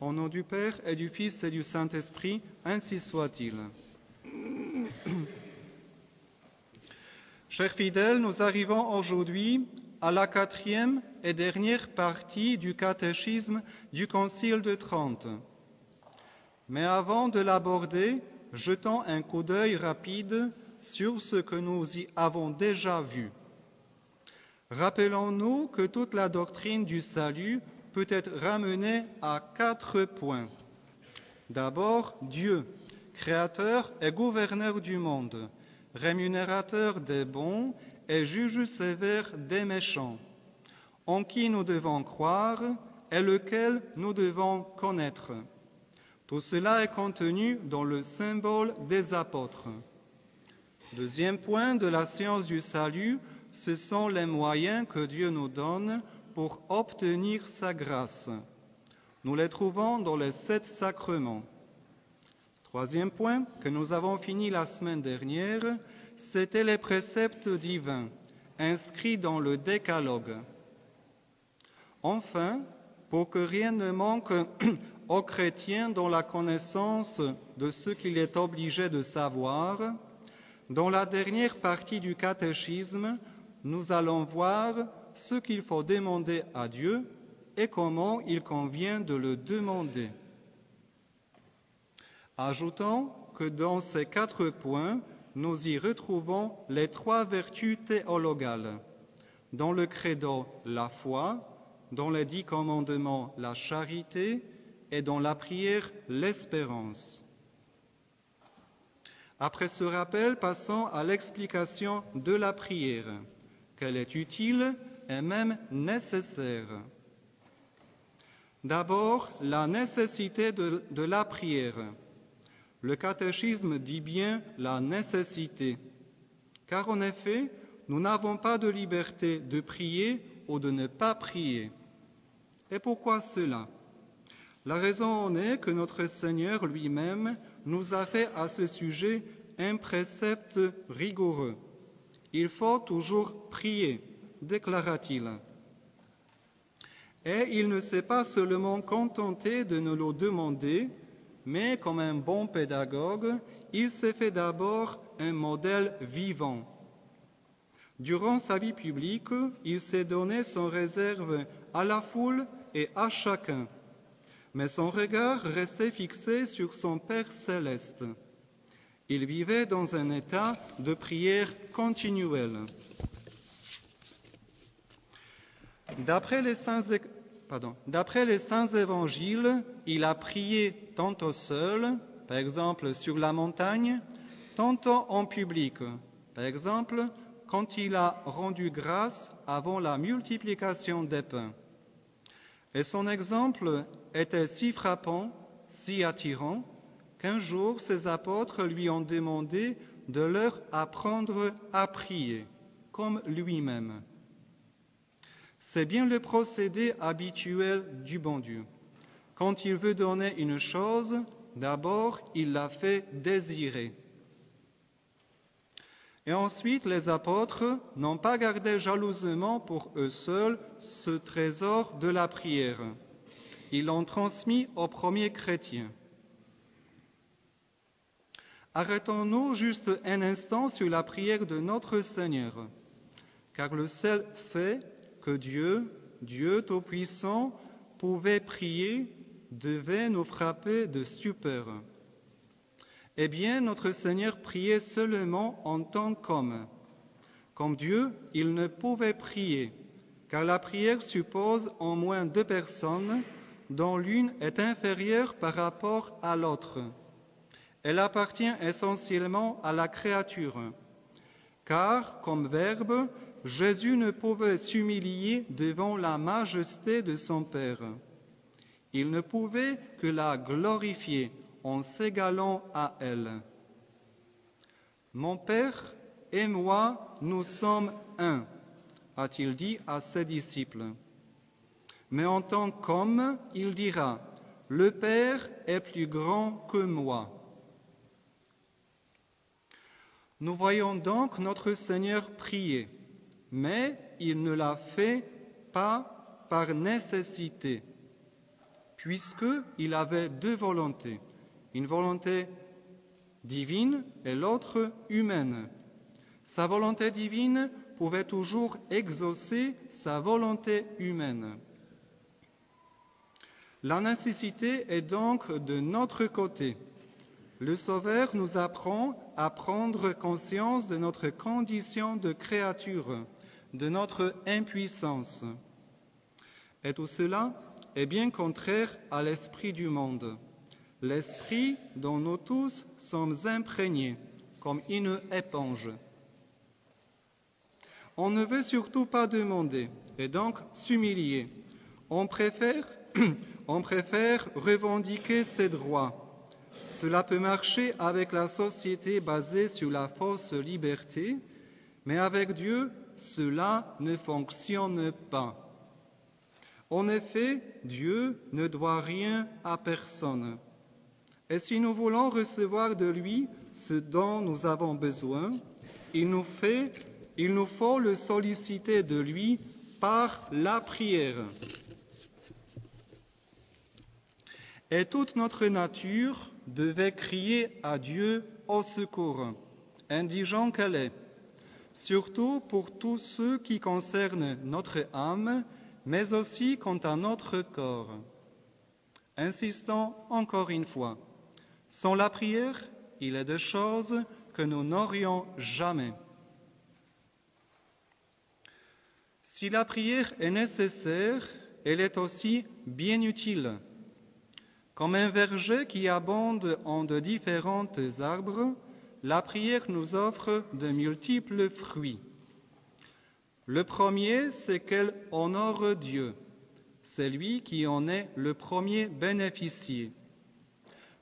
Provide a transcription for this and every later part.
Au nom du Père et du Fils et du Saint-Esprit, ainsi soit-il. Chers fidèles, nous arrivons aujourd'hui à la 4e et dernière partie du catéchisme du Concile de Trente. Mais avant de l'aborder, jetons un coup d'œil rapide sur ce que nous y avons déjà vu. Rappelons-nous que toute la doctrine du salut peut être ramenée à 4 points. D'abord, Dieu, créateur et gouverneur du monde, rémunérateur des bons et juge sévère des méchants, en qui nous devons croire et lequel nous devons connaître. Tout cela est contenu dans le symbole des apôtres. Deuxième point de la science du salut, ce sont les moyens que Dieu nous donne pour obtenir sa grâce. Nous les trouvons dans les 7 sacrements. Troisième point que nous avons fini la semaine dernière, c'était les préceptes divins, inscrits dans le Décalogue. Enfin, pour que rien ne manque aux chrétiens dans la connaissance de ce qu'il est obligé de savoir, dans la dernière partie du catéchisme, nous allons voir ce qu'il faut demander à Dieu et comment il convient de le demander. Ajoutons que dans ces 4 points, nous y retrouvons les 3 vertus théologales. Dans le credo, la foi, dans les 10 commandements, la charité, et dans la prière, l'espérance. Après ce rappel, passons à l'explication de la prière, qu'elle est utile et même nécessaire. D'abord, la nécessité de la prière. Le catéchisme dit bien la nécessité, car en effet, nous n'avons pas de liberté de prier ou de ne pas prier. Et pourquoi cela? La raison en est que notre Seigneur lui-même nous a fait à ce sujet un précepte rigoureux. Il faut toujours prier, déclara-t-il. Et il ne s'est pas seulement contenté de nous le demander, mais comme un bon pédagogue, il s'est fait d'abord un modèle vivant. Durant sa vie publique, il s'est donné sans réserve à la foule et à chacun. Mais son regard restait fixé sur son Père céleste. Il vivait dans un état de prière continuelle. D'après les saints évangiles, il a prié tantôt seul, par exemple sur la montagne, tantôt en public, par exemple quand il a rendu grâce avant la multiplication des pains. Et son exemple était si frappant, si attirant, qu'un jour ses apôtres lui ont demandé de leur apprendre à prier, comme lui-même. C'est bien le procédé habituel du bon Dieu. Quand il veut donner une chose, d'abord il la fait désirer. Et ensuite, les apôtres n'ont pas gardé jalousement pour eux seuls ce trésor de la prière. Ils l'ont transmis aux premiers chrétiens. Arrêtons-nous juste un instant sur la prière de notre Seigneur, car le seul fait que Dieu Tout-Puissant, pouvait prier devait nous frapper de stupeur. Eh bien, notre Seigneur priait seulement en tant qu'homme. Comme Dieu, il ne pouvait prier, car la prière suppose au moins 2 personnes, dont l'une est inférieure par rapport à l'autre. Elle appartient essentiellement à la créature, car, comme Verbe, Jésus ne pouvait s'humilier devant la majesté de son Père. Il ne pouvait que la glorifier en s'égalant à elle. Mon Père et moi, nous sommes un, a-t-il dit à ses disciples. Mais en tant qu'homme, il dira, le Père est plus grand que moi. Nous voyons donc notre Seigneur prier, mais il ne l'a fait pas par nécessité. puisqu'il avait deux volontés, une volonté divine et l'autre humaine. Sa volonté divine pouvait toujours exaucer sa volonté humaine. La nécessité est donc de notre côté. Le Sauveur nous apprend à prendre conscience de notre condition de créature, de notre impuissance. Et tout cela est bien contraire à l'esprit du monde, l'esprit dont nous tous sommes imprégnés, comme une éponge. On ne veut surtout pas demander, et donc s'humilier. On préfère revendiquer ses droits. Cela peut marcher avec la société basée sur la fausse liberté, mais avec Dieu, cela ne fonctionne pas. En effet, Dieu ne doit rien à personne. Et si nous voulons recevoir de lui ce dont nous avons besoin, il nous faut le solliciter de lui par la prière. Et toute notre nature devait crier à Dieu au secours, indigent qu'elle est, surtout pour tout ce qui concerne notre âme, mais aussi quant à notre corps. Insistons encore une fois, sans la prière, il est des choses que nous n'aurions jamais. Si la prière est nécessaire, elle est aussi bien utile. Comme un verger qui abonde en de différents arbres, la prière nous offre de multiples fruits. Le premier, c'est qu'elle honore Dieu. C'est lui qui en est le premier bénéficié.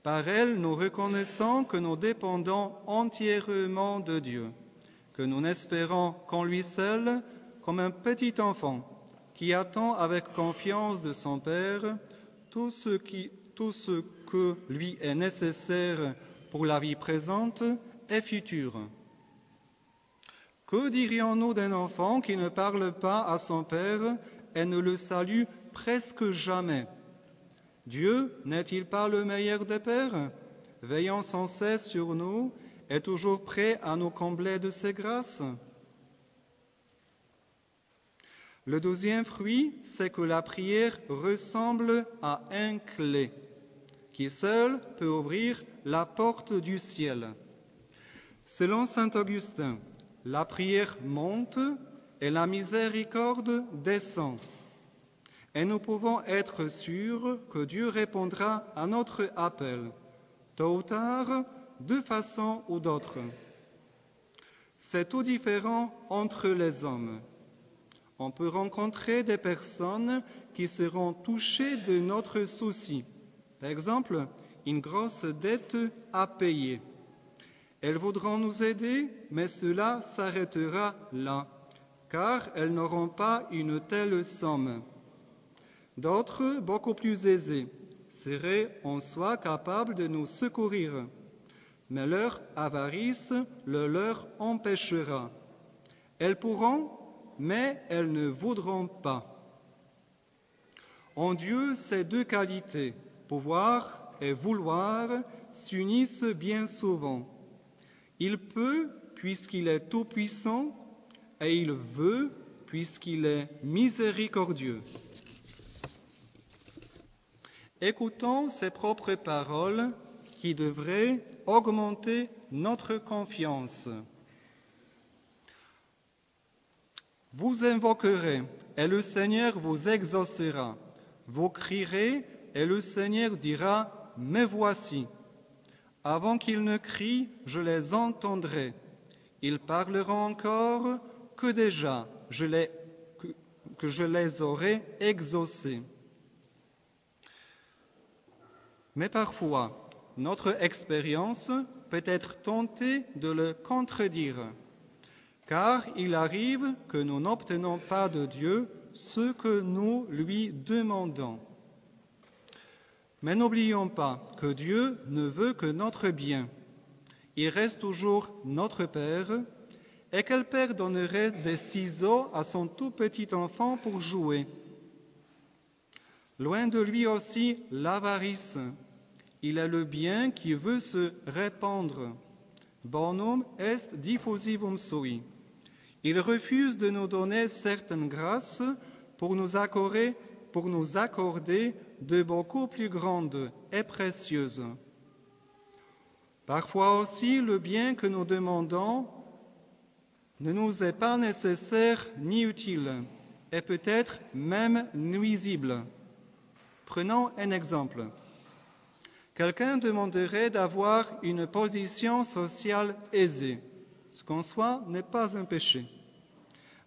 Par elle, nous reconnaissons que nous dépendons entièrement de Dieu, que nous n'espérons qu'en lui seul, comme un petit enfant qui attend avec confiance de son Père tout ce que lui est nécessaire pour la vie présente et future. Que dirions-nous d'un enfant qui ne parle pas à son Père et ne le salue presque jamais? Dieu n'est-il pas le meilleur des pères, veillant sans cesse sur nous et toujours prêt à nous combler de ses grâces? Le deuxième fruit, c'est que la prière ressemble à un clé qui seul peut ouvrir la porte du ciel. Selon saint Augustin, la prière monte et la miséricorde descend. Et nous pouvons être sûrs que Dieu répondra à notre appel, tôt ou tard, de façon ou d'autre. C'est tout différent entre les hommes. On peut rencontrer des personnes qui seront touchées de notre souci. Par exemple, une grosse dette à payer. Elles voudront nous aider, mais cela s'arrêtera là, car elles n'auront pas une telle somme. D'autres, beaucoup plus aisés, seraient en soi capables de nous secourir, mais leur avarice le leur empêchera. Elles pourront, mais elles ne voudront pas. En Dieu, ces deux qualités, pouvoir et vouloir, s'unissent bien souvent. Il peut, puisqu'il est tout-puissant, et il veut, puisqu'il est miséricordieux. Écoutons ses propres paroles qui devraient augmenter notre confiance. Vous invoquerez, et le Seigneur vous exaucera. Vous crierez, et le Seigneur dira, « Me voici ». Avant qu'ils ne crient, je les entendrai. Ils parleront encore que déjà je les aurai exaucés. Mais parfois, notre expérience peut être tentée de le contredire, car il arrive que nous n'obtenons pas de Dieu ce que nous lui demandons. Mais n'oublions pas que Dieu ne veut que notre bien. Il reste toujours notre Père, et quel père donnerait des ciseaux à son tout petit enfant pour jouer? Loin de lui aussi l'avarice. Il est le bien qui veut se répandre. Bonum est diffusivum sui. Il refuse de nous donner certaines grâces pour nous accorder de beaucoup plus grandes et précieuses. Parfois aussi, le bien que nous demandons ne nous est pas nécessaire ni utile, et peut-être même nuisible. Prenons un exemple. Quelqu'un demanderait d'avoir une position sociale aisée. Ce qu'en soi n'est pas un péché.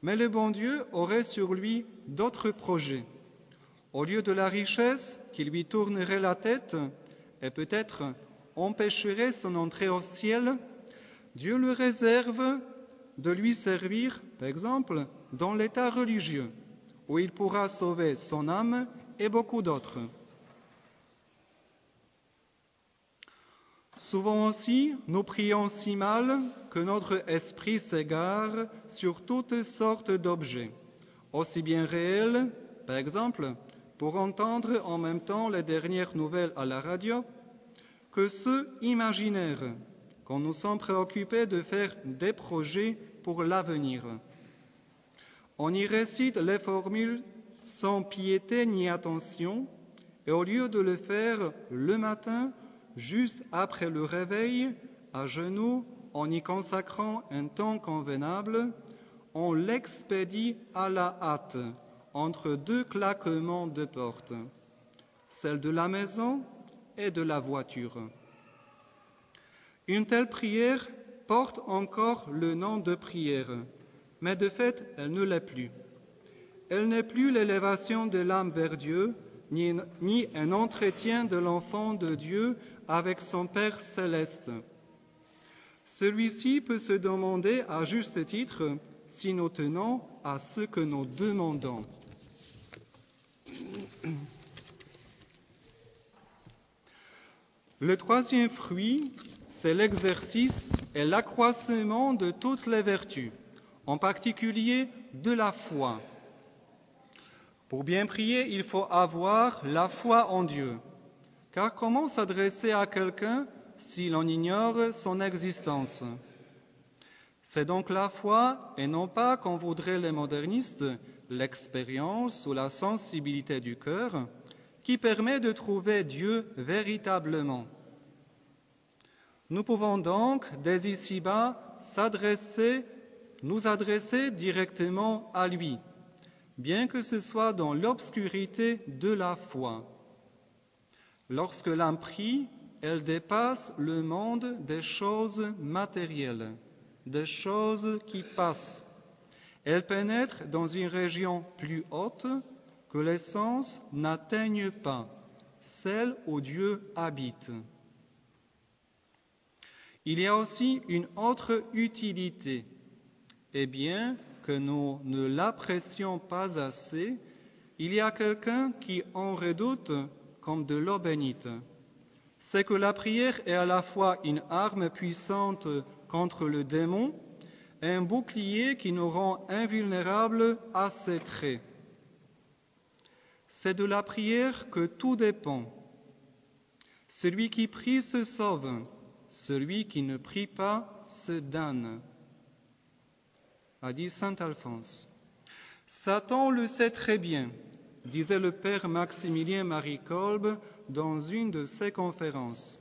Mais le bon Dieu aurait sur lui d'autres projets. Au lieu de la richesse qui lui tournerait la tête et peut-être empêcherait son entrée au ciel, Dieu lui réserve de lui servir, par exemple, dans l'état religieux, où il pourra sauver son âme et beaucoup d'autres. Souvent aussi, nous prions si mal que notre esprit s'égare sur toutes sortes d'objets, aussi bien réels, par exemple, pour entendre en même temps les dernières nouvelles à la radio, que ceux imaginaires, quand nous sommes préoccupés de faire des projets pour l'avenir. On y récite les formules sans piété ni attention, et au lieu de le faire le matin, juste après le réveil, à genoux, en y consacrant un temps convenable, on l'expédie à la hâte, entre deux claquements de porte, celle de la maison et de la voiture. Une telle prière porte encore le nom de prière, mais de fait, elle ne l'est plus. Elle n'est plus l'élévation de l'âme vers Dieu, ni un entretien de l'enfant de Dieu avec son Père céleste. Celui-ci peut se demander à juste titre si nous tenons à ce que nous demandons. Le troisième fruit, c'est l'exercice et l'accroissement de toutes les vertus, en particulier de la foi. Pour bien prier, il faut avoir la foi en Dieu. Car comment s'adresser à quelqu'un si l'on ignore son existence? C'est donc la foi, et non pas, comme voudraient les modernistes, l'expérience ou la sensibilité du cœur, qui permet de trouver Dieu véritablement. Nous pouvons donc, dès ici-bas, nous adresser directement à lui, bien que ce soit dans l'obscurité de la foi. Lorsque l'âme prie, elle dépasse le monde des choses matérielles, des choses qui passent. Elle pénètre dans une région plus haute que les sens n'atteignent pas, celle où Dieu habite. Il y a aussi une autre utilité, et bien que nous ne l'apprécions pas assez, il y a quelqu'un qui en redoute comme de l'eau bénite. C'est que la prière est à la fois une arme puissante contre le démon et un bouclier qui nous rend invulnérables à ses traits. C'est de la prière que tout dépend. Celui qui prie se sauve, celui qui ne prie pas se damne, a dit saint Alphonse. Satan le sait très bien, disait le père Maximilien Marie Kolb dans une de ses conférences.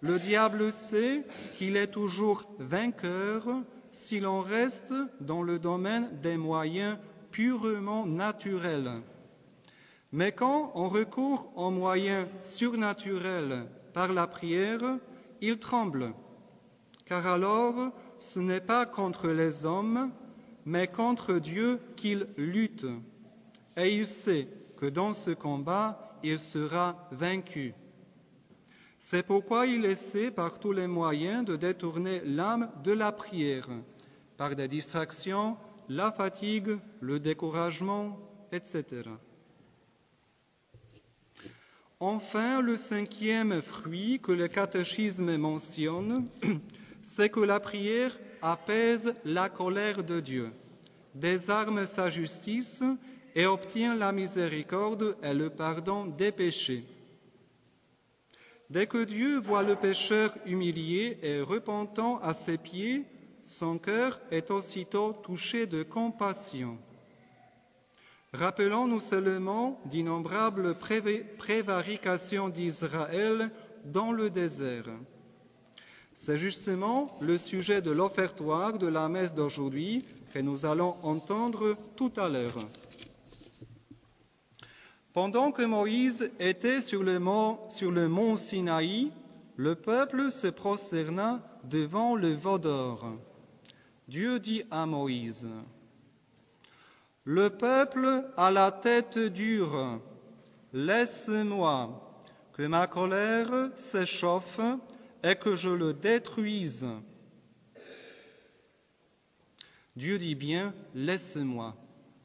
Le diable sait qu'il est toujours vainqueur si l'on reste dans le domaine des moyens purement naturels. Mais quand on recourt aux moyens surnaturels par la prière, il tremble, car alors ce n'est pas contre les hommes, mais contre Dieu qu'il lutte. Et il sait que dans ce combat, il sera vaincu. C'est pourquoi il essaie par tous les moyens de détourner l'âme de la prière, par des distractions, la fatigue, le découragement, etc. Enfin, le cinquième fruit que le catéchisme mentionne, c'est que la prière apaise la colère de Dieu, désarme sa justice et obtient la miséricorde et le pardon des péchés. Dès que Dieu voit le pécheur humilié et repentant à ses pieds, son cœur est aussitôt touché de compassion. Rappelons-nous seulement d'innombrables prévarications d'Israël dans le désert. C'est justement le sujet de l'offertoire de la messe d'aujourd'hui que nous allons entendre tout à l'heure. Pendant que Moïse était sur le mont Sinaï, le peuple se prosterna devant le veau d'or. Dieu dit à Moïse: « Le peuple a la tête dure. Laisse-moi, que ma colère s'échauffe et que je le détruise. » Dieu dit bien « laisse-moi »,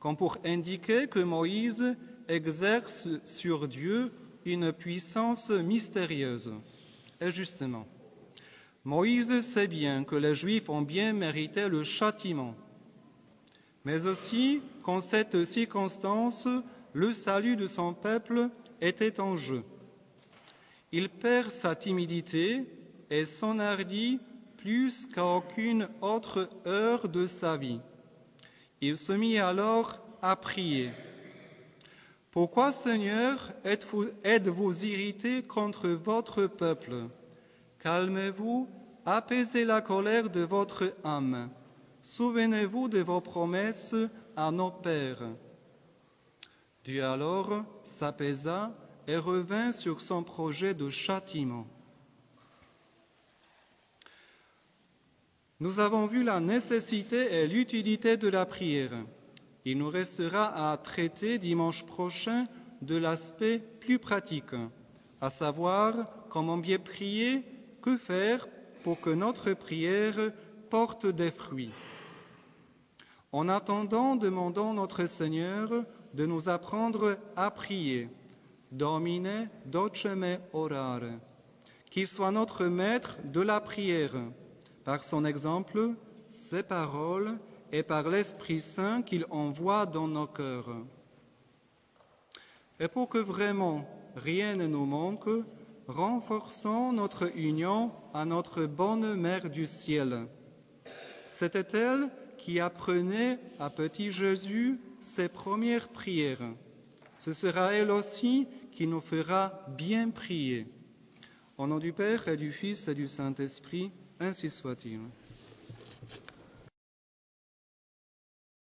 comme pour indiquer que Moïse exerce sur Dieu une puissance mystérieuse. Et justement, Moïse sait bien que les Juifs ont bien mérité le châtiment, mais aussi qu'en cette circonstance, le salut de son peuple était en jeu. Il perd sa timidité et s'enhardit plus qu'à aucune autre heure de sa vie. Il se mit alors à prier. « Pourquoi, Seigneur, êtes-vous irrité contre votre peuple? Calmez-vous, apaisez la colère de votre âme. Souvenez-vous de vos promesses à nos pères. » Dieu alors s'apaisa et revint sur son projet de châtiment. Nous avons vu la nécessité et l'utilité de la prière. Il nous restera à traiter dimanche prochain de l'aspect plus pratique, à savoir comment bien prier, que faire pour que notre prière porte des fruits. En attendant, demandons notre Seigneur de nous apprendre à prier, Domine doceme orare, qu'il soit notre maître de la prière, par son exemple, ses paroles et par l'Esprit Saint qu'il envoie dans nos cœurs. Et pour que vraiment rien ne nous manque, renforçons notre union à notre bonne Mère du ciel. C'était elle qui apprenait à petit Jésus ses premières prières. Ce sera elle aussi qui nous fera bien prier. Au nom du Père et du Fils et du Saint-Esprit, ainsi soit-il.